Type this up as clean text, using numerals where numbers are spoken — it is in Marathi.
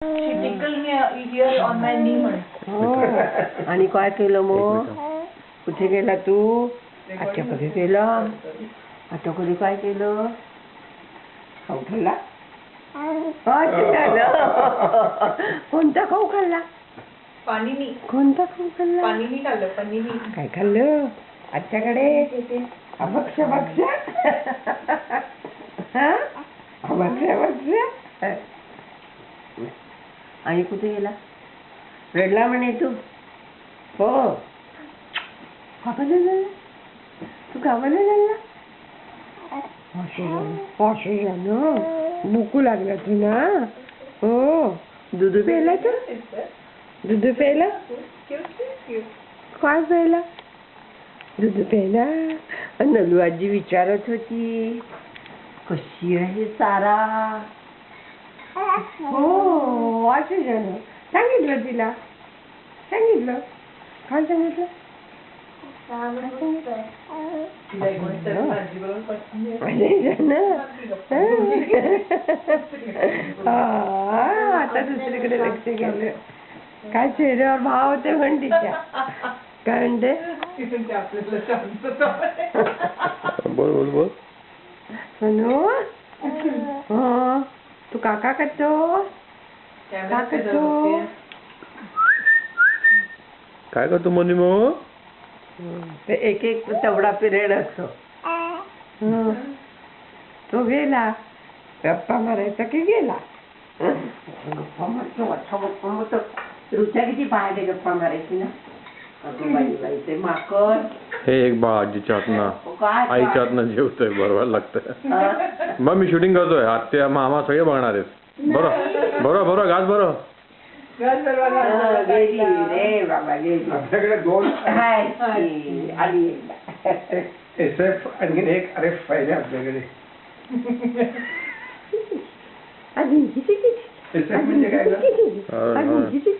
She tickled me here on my knee म्हणे. हो. आणि काय केलं मग? कुठे गेला तू? आत्याकडे गेला. आत्याकडे काय केलं? खाऊ खाल्ला? कोणता खाऊ खाल्ला? पाणीनी. कोणता खाऊ खाल्ला? पाणीनी खाल्लं. पाणीनी. काय खाल्लं आत्याकडे? भक्ष भक्ष. भक्ष भक्ष. आणि कुठे गेला? रडला म्हणे तू? हो. गावाला झाला? तू गावाला झाला? असं झालं. भूकू लागला तू ना? हो. दूध प्यायला तू? दूध प्यायला? काय प्यायला? दूध प्यायला? नलू आजी विचारत होती कशी आहे सारा? हो. असं झालं. सांगितलं तिला? सांगितलं? काय सांगितलं? आता दुसरीकडे लक्ष गेलं. काय चेहऱ्यावर भाव होते म्हण तिच्या. काय म्हणते? बोल बोल बोल. सोनू तू काका करतो? का करतो? काय करतो मनी मग? ते एक एक तेवढा पिरियड असतो. तो गेला गप्पा मारायचा की गेला. गप्पा मारतो. रुचा किती पाहायला गप्पा मारायची ना. ते माकड हे एक बा आजीच्या हातनं आईच्या हातनं जेवतोय बरोबर लागतं. मग मी शूटिंग करतोय. आत्या मामा सगळे बघणार आहेत. बरोबर बरोबर बरोबर गाज बरोबर. गेली रे बाबा गेली. आपल्याकडे दोन आली SF आणखीन एक RF पाहिजे आपल्याकडे. अजून किती SF म्हणजे काय? अजून किती